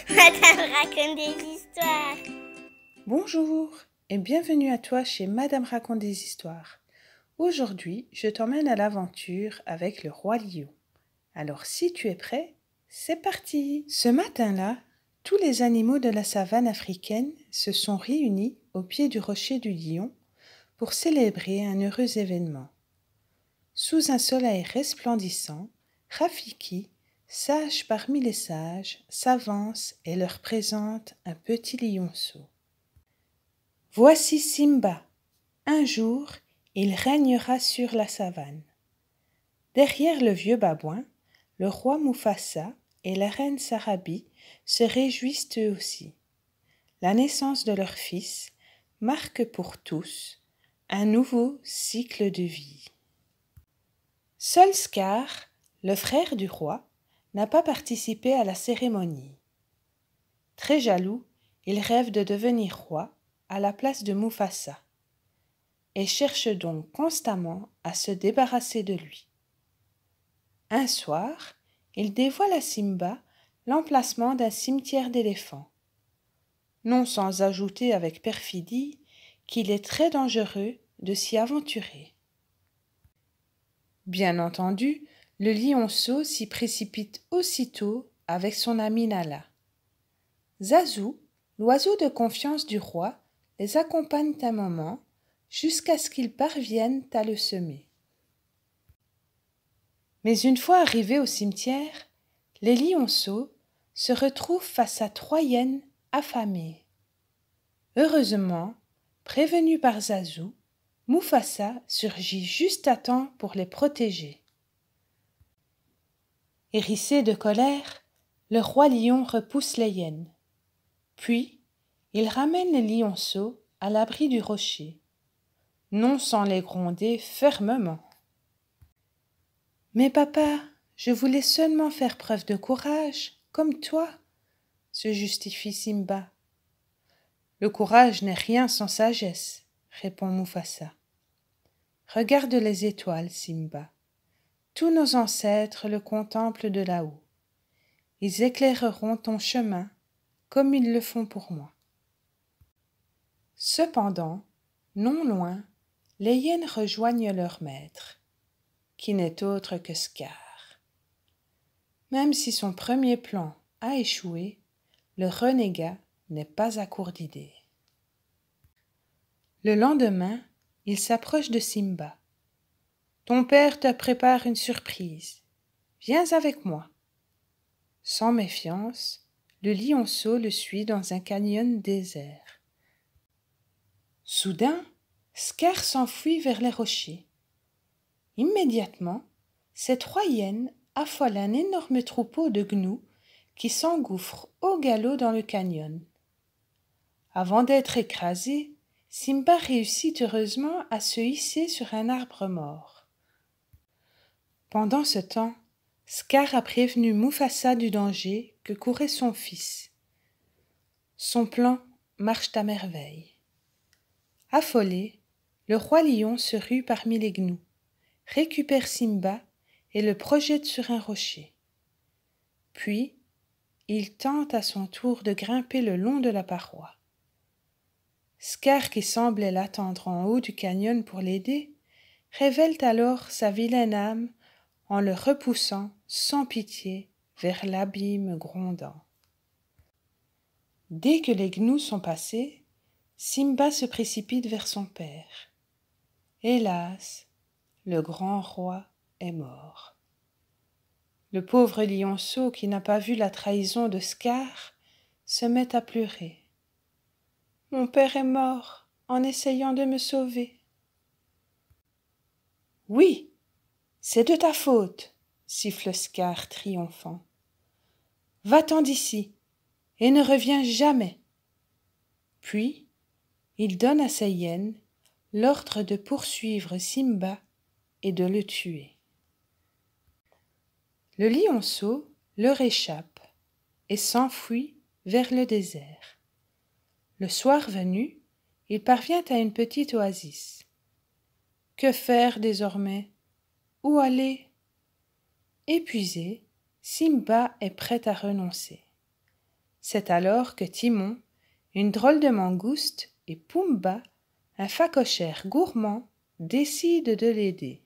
Madame raconte des histoires. Bonjour et bienvenue à toi chez Madame raconte des histoires. Aujourd'hui, je t'emmène à l'aventure avec le roi lion. Alors si tu es prêt, c'est parti! Ce matin-là, tous les animaux de la savane africaine se sont réunis au pied du rocher du lion pour célébrer un heureux événement. Sous un soleil resplendissant, Rafiki, sage parmi les sages, s'avance et leur présente un petit lionceau. Voici Simba. Un jour, il régnera sur la savane. Derrière le vieux babouin, le roi Mufasa et la reine Sarabi se réjouissent eux aussi. La naissance de leur fils marque pour tous un nouveau cycle de vie. Seul Scar, le frère du roi, n'a pas participé à la cérémonie. Très jaloux, il rêve de devenir roi à la place de Mufasa et cherche donc constamment à se débarrasser de lui. Un soir, il dévoile à Simba l'emplacement d'un cimetière d'éléphants, non sans ajouter avec perfidie qu'il est très dangereux de s'y aventurer. Bien entendu, le lionceau s'y précipite aussitôt avec son ami Nala. Zazu, l'oiseau de confiance du roi, les accompagne un moment jusqu'à ce qu'ils parviennent à le semer. Mais une fois arrivés au cimetière, les lionceaux se retrouvent face à 3 hyènes affamées. Heureusement, prévenu par Zazu, Mufasa surgit juste à temps pour les protéger. Hérissé de colère, le roi lion repousse les hyènes. Puis, il ramène les lionceaux à l'abri du rocher, non sans les gronder fermement. « Mais papa, je voulais seulement faire preuve de courage, comme toi, » se justifie Simba. « Le courage n'est rien sans sagesse, » répond Mufasa. « Regarde les étoiles, Simba. Tous nos ancêtres le contemplent de là-haut. Ils éclaireront ton chemin comme ils le font pour moi. » Cependant, non loin, les hyènes rejoignent leur maître, qui n'est autre que Scar. Même si son premier plan a échoué, le renégat n'est pas à court d'idées. Le lendemain, il s'approche de Simba. « Ton père te prépare une surprise. Viens avec moi. » Sans méfiance, le lionceau le suit dans un canyon désert. Soudain, Scar s'enfuit vers les rochers. Immédiatement, ces 3 hyènes affolent un énorme troupeau de gnous qui s'engouffre au galop dans le canyon. Avant d'être écrasé, Simba réussit heureusement à se hisser sur un arbre mort. Pendant ce temps, Scar a prévenu Mufasa du danger que courait son fils. Son plan marche à merveille. Affolé, le roi lion se rue parmi les gnous, récupère Simba et le projette sur un rocher. Puis, il tente à son tour de grimper le long de la paroi. Scar, qui semblait l'attendre en haut du canyon pour l'aider, révèle alors sa vilaine âme en le repoussant sans pitié vers l'abîme grondant. Dès que les gnous sont passés, Simba se précipite vers son père. Hélas, le grand roi est mort. Le pauvre lionceau, qui n'a pas vu la trahison de Scar, se met à pleurer. « Mon père est mort en essayant de me sauver. »« Oui, c'est de ta faute, » siffle Scar triomphant. « Va-t'en d'ici et ne reviens jamais. » Puis, il donne à ses hyènes l'ordre de poursuivre Simba et de le tuer. Le lionceau leur échappe et s'enfuit vers le désert. Le soir venu, il parvient à une petite oasis. Que faire désormais? Où aller? Épuisé, Simba est prêt à renoncer. C'est alors que Timon, une drôle de mangouste, et Pumba, un phacochère gourmand, décident de l'aider.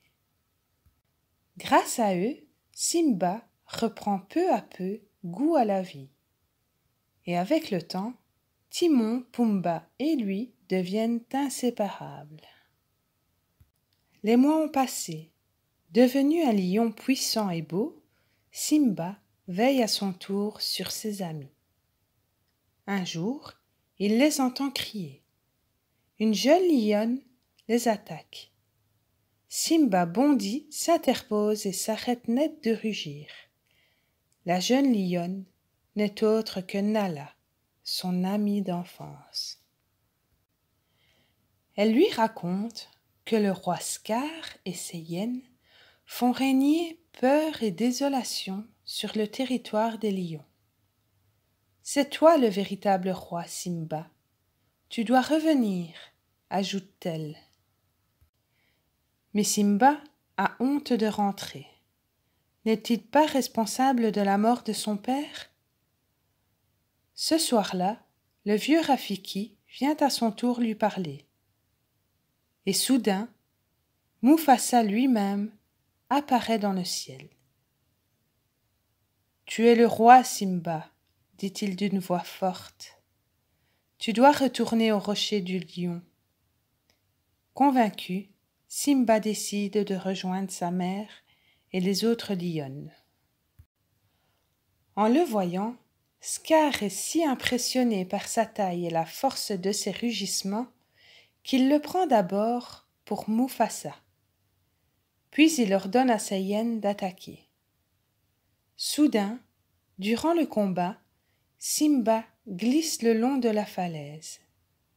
Grâce à eux, Simba reprend peu à peu goût à la vie. Et avec le temps, Timon, Pumba et lui deviennent inséparables. Les mois ont passé. Devenu un lion puissant et beau, Simba veille à son tour sur ses amis. Un jour, il les entend crier. Une jeune lionne les attaque. Simba bondit, s'interpose et s'arrête net de rugir. La jeune lionne n'est autre que Nala, son amie d'enfance. Elle lui raconte que le roi Scar et ses hyènes font régner peur et désolation sur le territoire des lions. C'est toi le véritable roi, Simba. Tu dois revenir, ajoute-t-elle. Mais Simba a honte de rentrer. N'est-il pas responsable de la mort de son père? Ce soir-là, le vieux Rafiki vient à son tour lui parler. Et soudain, Mufasa lui-même apparaît dans le ciel. « Tu es le roi, Simba, dit-il d'une voix forte. Tu dois retourner au rocher du lion. » Convaincu, Simba décide de rejoindre sa mère et les autres lionnes. En le voyant, Scar est si impressionné par sa taille et la force de ses rugissements qu'il le prend d'abord pour Mufasa. Puis il ordonne à ses hyènes d'attaquer. Soudain, durant le combat, Simba glisse le long de la falaise.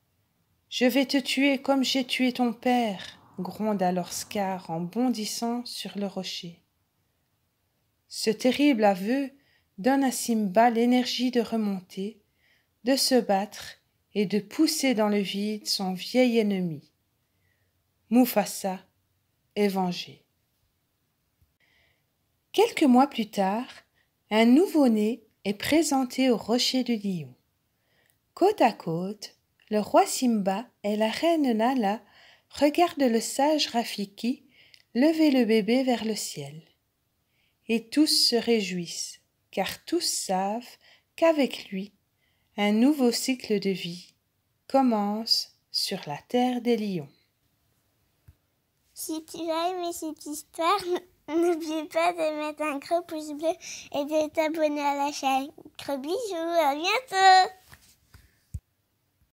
« Je vais te tuer comme j'ai tué ton père !» gronde alors Scar en bondissant sur le rocher. Ce terrible aveu donne à Simba l'énergie de remonter, de se battre et de pousser dans le vide son vieil ennemi. Mufasa est vengé. Quelques mois plus tard, un nouveau-né est présenté au rocher du lion. Côte à côte, le roi Simba et la reine Nala regardent le sage Rafiki lever le bébé vers le ciel. Et tous se réjouissent, car tous savent qu'avec lui, un nouveau cycle de vie commence sur la terre des lions. Si tu as aimé cette histoire, n'oublie pas de mettre un gros pouce bleu et de t'abonner à la chaîne. Gros bisous, à bientôt!